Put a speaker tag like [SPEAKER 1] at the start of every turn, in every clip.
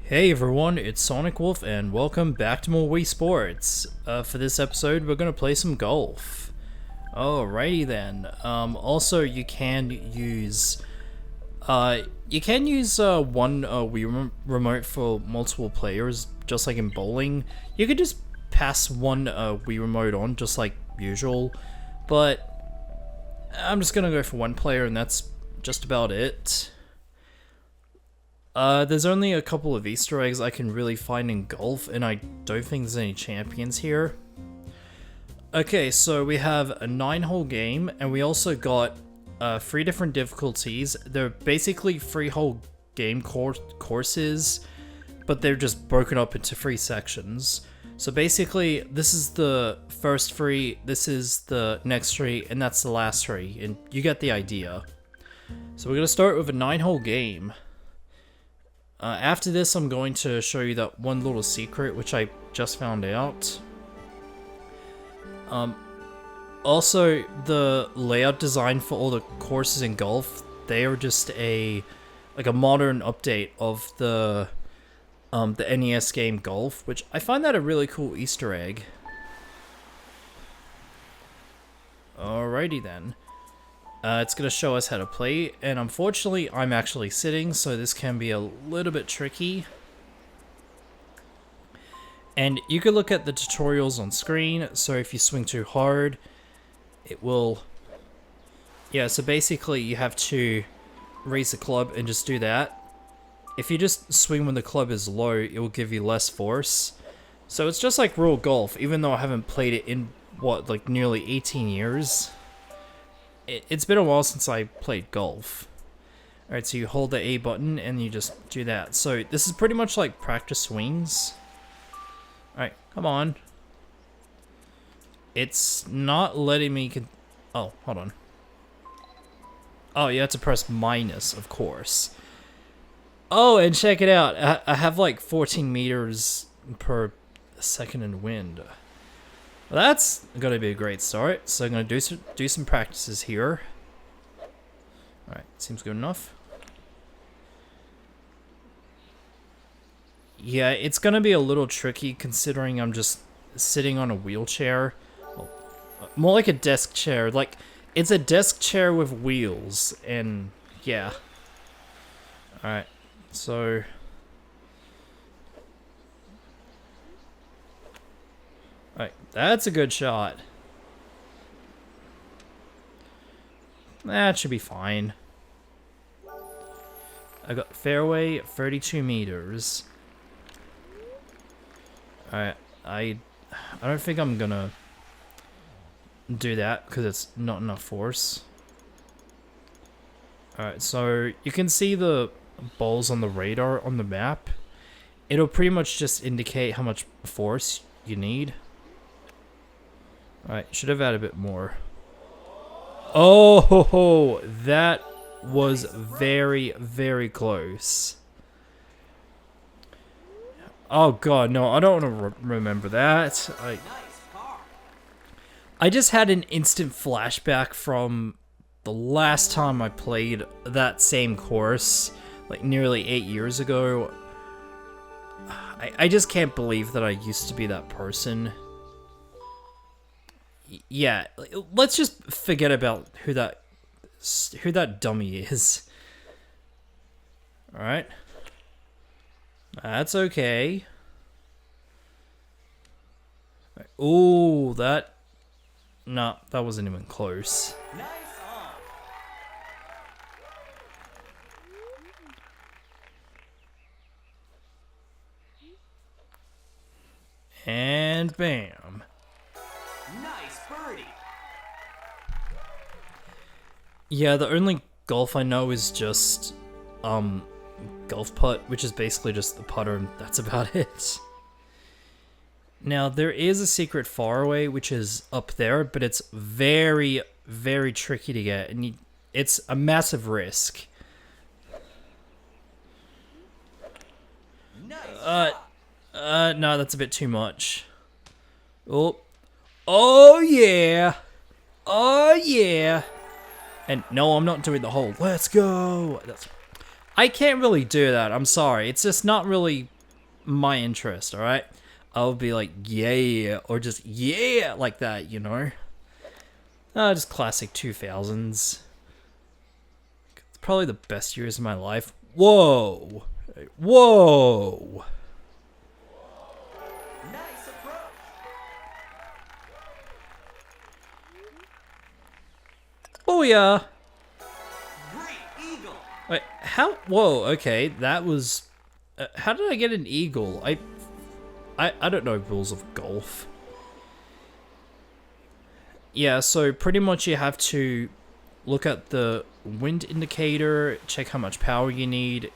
[SPEAKER 1] Hey everyone, it's Sonic Wolf and welcome back to more Wii Sports. For this episode, we're gonna play some golf. Alrighty then. Also, you can use one Wii remote for multiple players, just like in bowling. You could just pass one Wii remote on, just like usual. But I'm just gonna go for one player, and that's just about it. There's only a couple of Easter eggs I can really find in golf, and I don't think there's any champions here. Okay, so we have a 9-hole game, and we also got 3 different difficulties. They're basically 3-hole game courses, but they're just broken up into 3 sections. So basically, this is the first 3, this is the next 3, and that's the last 3, and you get the idea. So we're gonna start with a 9-hole game. After this, I'm going to show you that one little secret, which I just found out. Also, the layout design for all the courses in golf, they are just a modern update of the NES game Golf, which I find that a really cool Easter egg. Alrighty then. It's going to show us how to play, and unfortunately I'm actually sitting, so this can be a little bit tricky. And you can look at the tutorials on screen, so if you swing too hard, it will... Yeah, so basically you have to raise the club and just do that. If you just swing when the club is low, it will give you less force. So it's just like real golf, even though I haven't played it in, what, like nearly 18 years? It's been a while since I played golf. Alright, so you hold the A button and you just do that. So this is pretty much like practice swings. Alright, come on. It's not letting me... Oh, hold on. Oh, you have to press minus, of course. Oh, and check it out. I have like 14 meters per second in wind. Well, that's gonna be a great start. So I'm gonna do some practices here. Alright, seems good enough. Yeah, it's gonna be a little tricky considering I'm just sitting on a wheelchair. Well, more like a desk chair. Like, it's a desk chair with wheels, and yeah. Alright, so... Alright, that's a good shot. That should be fine. I got fairway 32 meters. Alright, I don't think I'm gonna do that because it's not enough force. Alright, so you can see the balls on the radar on the map. It'll pretty much just indicate how much force you need. Alright, should have added a bit more. Oh, that was very, very close. Oh god, no, I don't want to remember that. I just had an instant flashback from the last time I played that same course, like nearly 8 years ago. I just can't believe that I used to be that person. Yeah, let's just forget about who that dummy is. Alright. That's okay. Ooh, that... No, that wasn't even close. Nice on. And bam. Nice birdie. Yeah, the only golf I know is just golf putt, which is basically just the putter, and that's about it. Now, there is a secret fairway, which is up there, but it's very, very tricky to get, and it's a massive risk. Nice. No, that's a bit too much. Oh yeah! Oh yeah! And no, I'm not doing the whole, let's go! I can't really do that, I'm sorry. It's just not really my interest, alright? I'll be like, yeah, or just, yeah, like that, you know? Just classic 2000s. It's probably the best years of my life. Whoa! Whoa!
[SPEAKER 2] Nice approach.
[SPEAKER 1] Oh yeah!
[SPEAKER 2] Great eagle.
[SPEAKER 1] Wait, how? Whoa, okay, that was... how did I get an eagle? I don't know rules of golf. Yeah, so pretty much you have to look at the wind indicator, check how much power you need.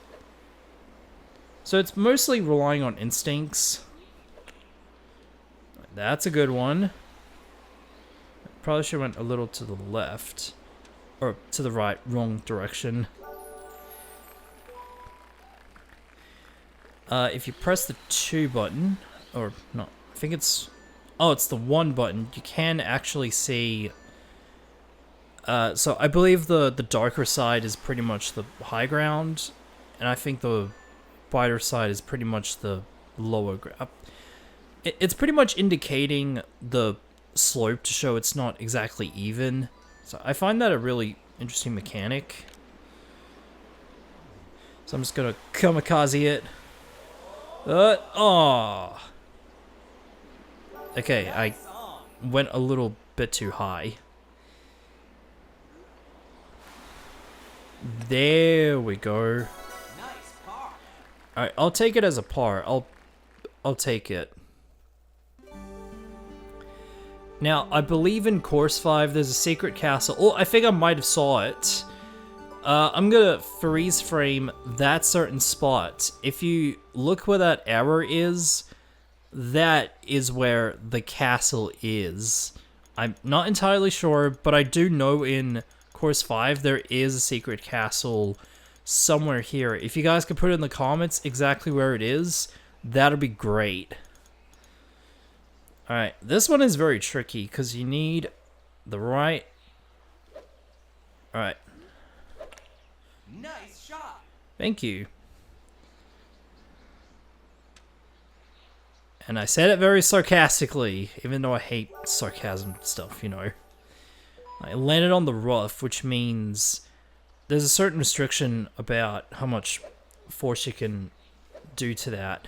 [SPEAKER 1] So it's mostly relying on instincts. That's a good one. Probably should have went a little to the left. Or to the right, wrong direction. If you press the 2 button, or no, I think it's... Oh, it's the 1 button. You can actually see... so I believe the darker side is pretty much the high ground, and I think the brighter side is pretty much the lower ground. It's pretty much indicating the slope to show it's not exactly even. So I find that a really interesting mechanic. So I'm just gonna kamikaze it. Oh. Okay, I went a little bit too high. There we go.
[SPEAKER 2] Nice par.
[SPEAKER 1] Alright, I'll take it as a par. I'll take it. Now, I believe in Course 5 there's a secret castle. Oh, I think I might have saw it. I'm gonna freeze frame that certain spot. If you look where that arrow is, that is where the castle is. I'm not entirely sure, but I do know in Course 5 there is a secret castle somewhere here. If you guys could put it in the comments exactly where it is, that'd be great. Alright, this one is very tricky because you need the right... Alright.
[SPEAKER 2] Nice shot.
[SPEAKER 1] Thank you. And I said it very sarcastically, even though I hate sarcasm stuff, you know. I landed on the rough, which means there's a certain restriction about how much force you can do to that.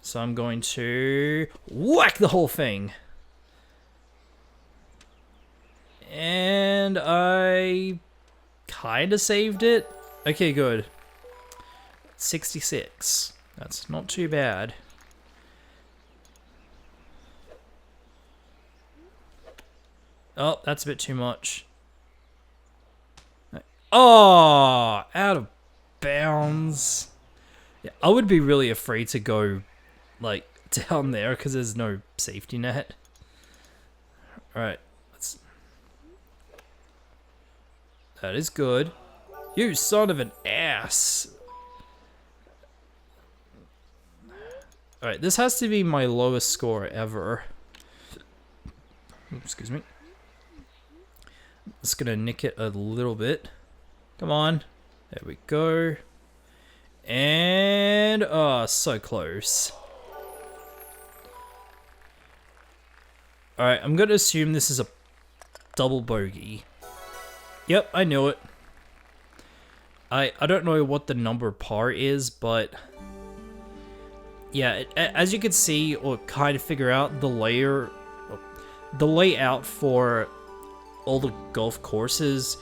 [SPEAKER 1] So I'm going to whack the whole thing. And I kind of saved it. Okay, good. 66. That's not too bad. Oh, that's a bit too much. Oh, out of bounds. Yeah, I would be really afraid to go, like, down there because there's no safety net. Alright, let's... That is good. You son of an ass. Alright, this has to be my lowest score ever. Excuse me. Just gonna nick it a little bit. Come on. There we go. And... oh, so close. Alright, I'm gonna assume this is a double bogey. Yep, I knew it. I don't know what the number par is, but... yeah, as you can see, or kind of figure out, the layout for all the golf courses,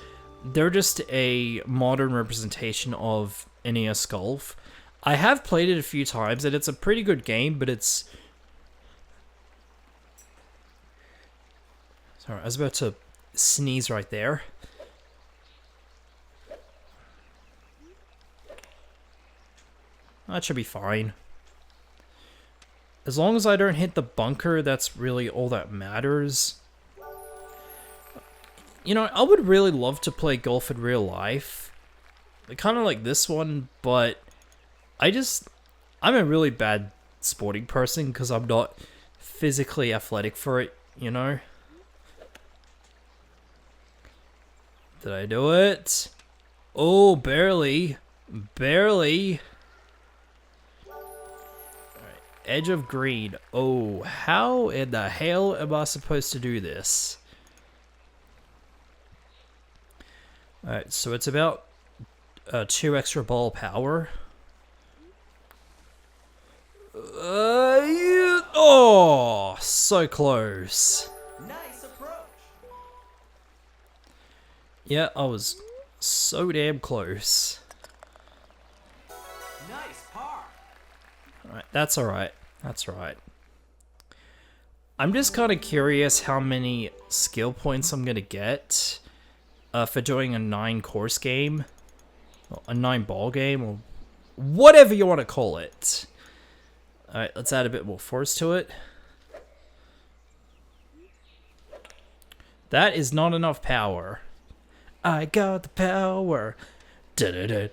[SPEAKER 1] they're just a modern representation of NES Golf. I have played it a few times, and it's a pretty good game, but it's... sorry, I was about to sneeze right there. That should be fine. As long as I don't hit the bunker, that's really all that matters. You know, I would really love to play golf in real life. Kind of like this one, but I'm a really bad sporting person because I'm not physically athletic for it, you know? Did I do it? Oh, barely. Barely. Edge of green. Oh, how in the hell am I supposed to do this? Alright, so it's about 2 extra ball power. Oh, so close.
[SPEAKER 2] Nice approach.
[SPEAKER 1] Yeah, I was so damn close.
[SPEAKER 2] Nice par.
[SPEAKER 1] Alright, that's alright. That's alright. I'm just kind of curious how many skill points I'm gonna get for doing a 9-course game. Well, a 9-ball game, or whatever you want to call it. Alright, let's add a bit more force to it. That is not enough power. I got the power. Yeah.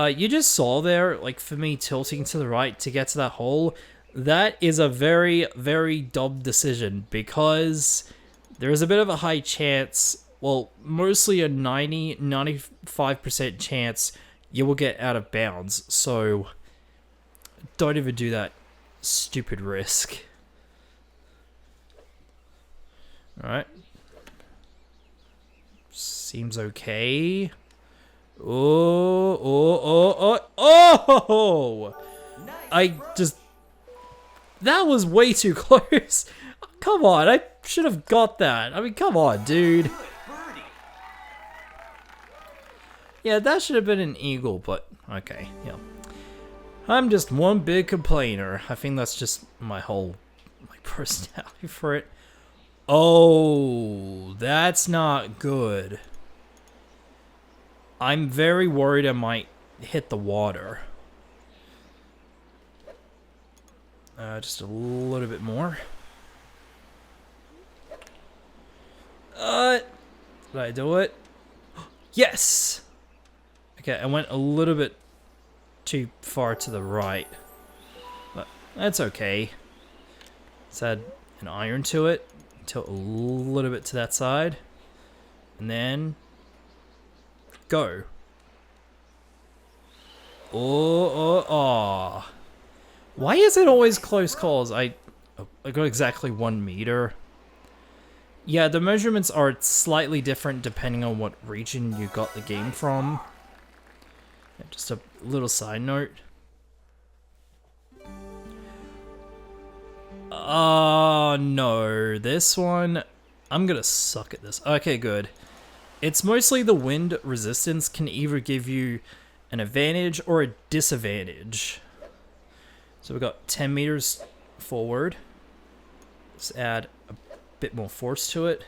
[SPEAKER 1] You just saw there, like, for me tilting to the right to get to that hole. That is a very, very dumb decision, because there is a bit of a high chance, well, mostly a 95% chance you will get out of bounds. So, don't even do that stupid risk. Alright. Seems okay. Oh! That was way too close. Come on, I should have got that. I mean, come on, dude.
[SPEAKER 2] Good birdie.
[SPEAKER 1] Yeah, that should have been an eagle, but okay, yeah. I'm just one big complainer. I think that's just my personality for it. Oh, that's not good. I'm very worried I might hit the water. Just a little bit more. Did I do it? Yes! Okay, I went a little bit too far to the right. But that's okay. Let's add an iron to it. Tilt a little bit to that side. And then go. Oh. Why is it always close calls? I got exactly 1 meter. Yeah, the measurements are slightly different depending on what region you got the game from. Yeah, just a little side note. Oh no, this one, I'm gonna suck at this. Okay, good. It's mostly the wind resistance can either give you an advantage or a disadvantage. So we've got 10 meters forward. Let's add a bit more force to it.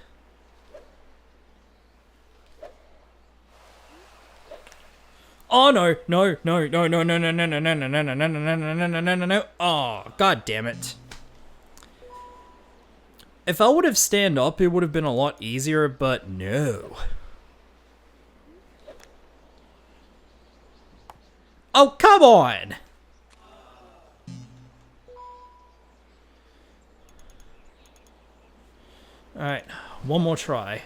[SPEAKER 1] Oh no, no. Oh, god damn it. If I would have stand up, it would have been a lot easier, but no. Oh, come on! Alright, one more try.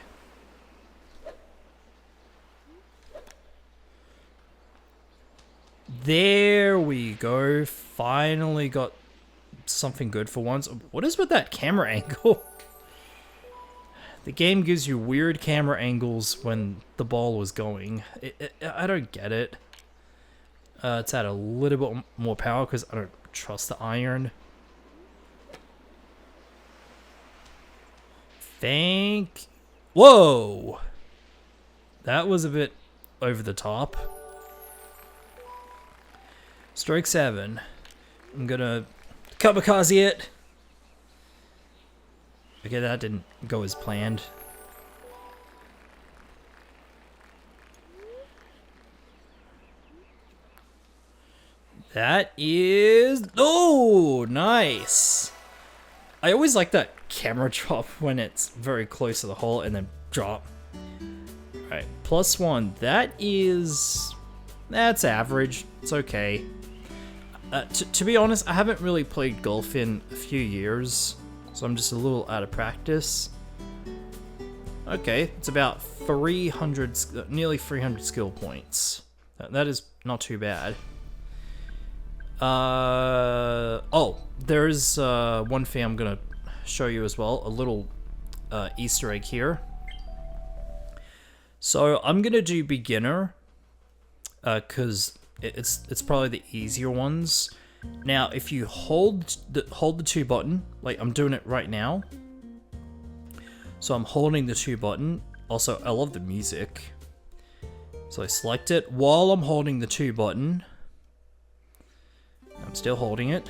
[SPEAKER 1] There we go. Finally got something good for once. What is with that camera angle? The game gives you weird camera angles when the ball was going. I don't get it. Let's add a little bit more power because I don't trust the iron. Whoa! That was a bit over the top. Stroke 7. I'm gonna kamikaze it. Okay, that didn't go as planned. That is... Oh, nice. I always like that camera drop when it's very close to the hole and then drop. Alright, +1. That's average. It's okay. To be honest, I haven't really played golf in a few years, so I'm just a little out of practice. Okay, it's about 300, nearly 300 skill points. That is not too bad. Oh, there's one thing I'm gonna show you as well. A little Easter egg here. So I'm gonna do beginner, cause it's probably the easier ones. Now, if you hold the 2 button, like I'm doing it right now. So I'm holding the 2 button. Also, I love the music. So I select it while I'm holding the 2 button. I'm still holding it.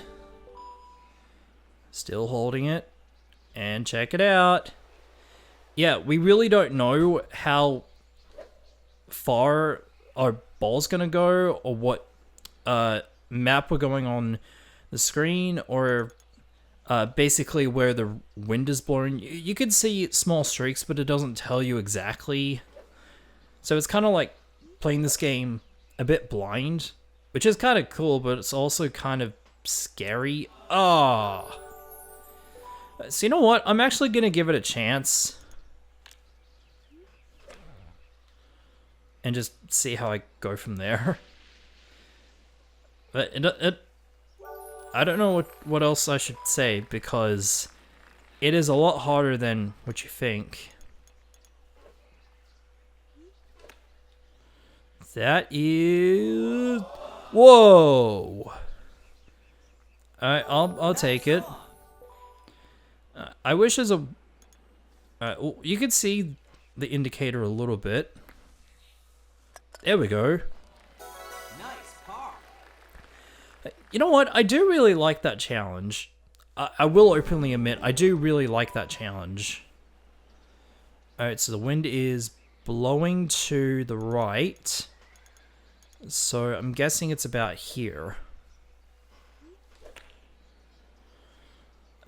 [SPEAKER 1] Still holding it. And check it out. Yeah, we really don't know how far our ball's gonna go, or what map we're going on the screen, or basically where the wind is blowing. You can see small streaks, but it doesn't tell you exactly. So it's kind of like playing this game a bit blind, which is kind of cool, but it's also kind of scary. So you know what? I'm actually gonna give it a chance and just see how I go from there. But I don't know what else I should say, because it is a lot harder than what you think. That is... Whoa! Alright, I'll take it. I wish there's a... you can see the indicator a little bit. There we go.
[SPEAKER 2] Nice car.
[SPEAKER 1] You know what? I do really like that challenge. I will openly admit, I do really like that challenge. Alright, so the wind is blowing to the right. So I'm guessing it's about here.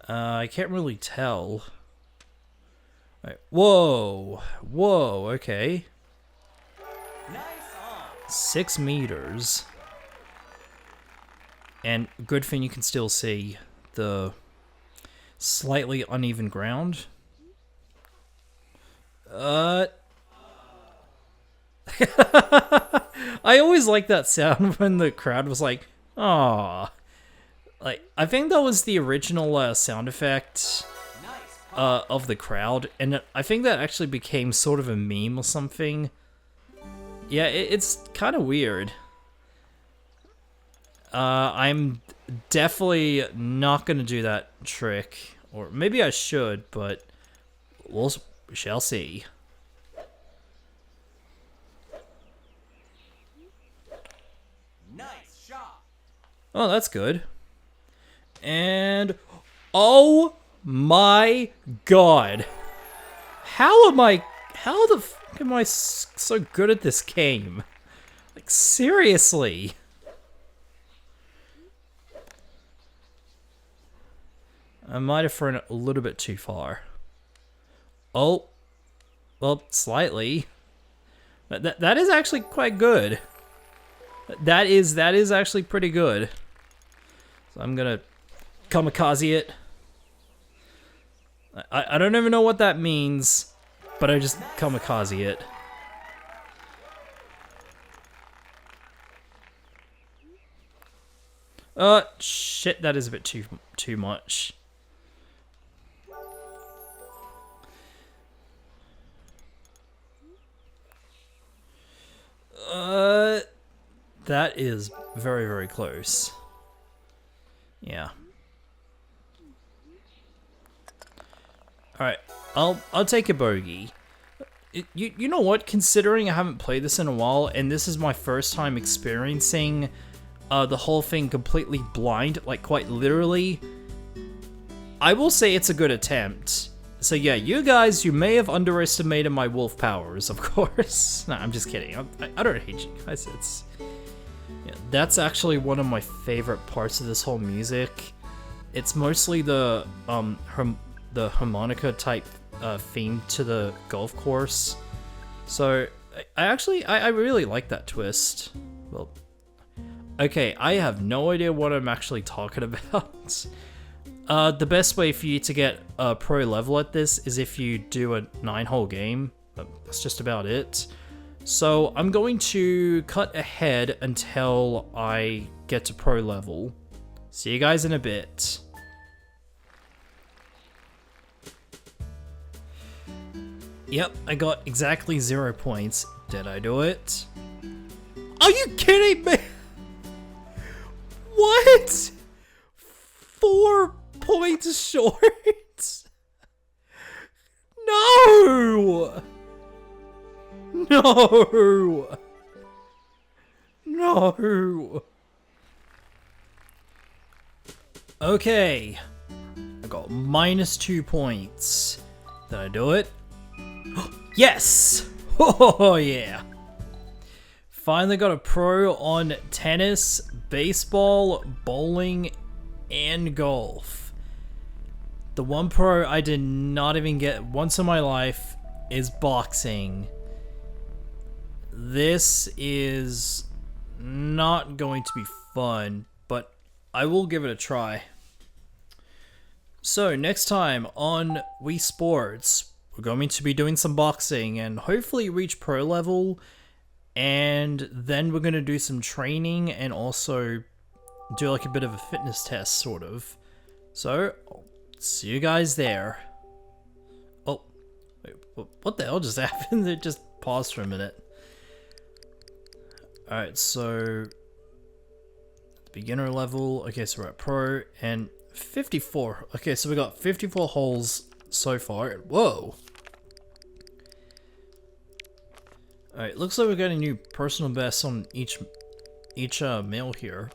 [SPEAKER 1] I can't really tell. Right. Whoa! Whoa, okay.
[SPEAKER 2] Nice on.
[SPEAKER 1] 6 meters. And good thing you can still see the slightly uneven ground. I always like that sound when the crowd was like, "Aww." Like, I think that was the original sound effect of the crowd, and I think that actually became sort of a meme or something. Yeah, it's kind of weird. I'm definitely not gonna do that trick, or maybe I should, but we shall see.
[SPEAKER 2] Nice shot.
[SPEAKER 1] Oh, that's good. And oh my god, how the fuck am I so good at this game? Like, seriously. I might have thrown it a little bit too far. Oh, well, slightly. That is actually quite good. That is actually pretty good. So I'm gonna kamikaze it. I don't even know what that means, but I just kamikaze it. Shit, that is a bit too much. That is very, very close. Yeah. Alright, I'll take a bogey. You know what? Considering I haven't played this in a while, and this is my first time experiencing the whole thing completely blind, like quite literally, I will say it's a good attempt. So yeah, you guys, you may have underestimated my wolf powers, of course. No, I'm just kidding. I don't hate you guys. Yeah, that's actually one of my favorite parts of this whole music. It's mostly the harmonica type theme to the golf course. So I really like that twist. Well, okay, I have no idea what I'm actually talking about. The best way for you to get a pro level at this is if you do a 9-hole game. That's just about it. So I'm going to cut ahead until I get to pro level. See you guys in a bit. Yep, I got exactly 0 points. Did I do it? Are you kidding me? What? 4 points short? No! No! No! Okay. I got -2 points. Did I do it? Yes! Oh yeah! Finally got a pro on tennis, baseball, bowling, and golf. The one pro I did not even get once in my life is boxing. This is not going to be fun, but I will give it a try. So next time on Wii Sports, we're going to be doing some boxing and hopefully reach pro level, and then we're going to do some training and also do like a bit of a fitness test sort of. So I'll see you guys there. Oh, wait, what the hell just happened? It just paused for a minute. Alright, so beginner level. Okay, so we're at pro and 54. Okay, so we got 54 holes so far. Whoa. Alright, looks like we're getting new personal bests on each male here.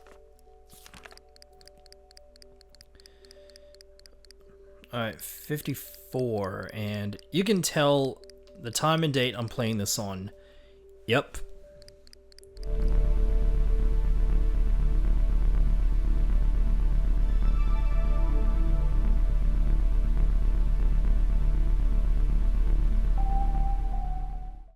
[SPEAKER 1] Alright, 54, and you can tell the time and date I'm playing this on. Yep,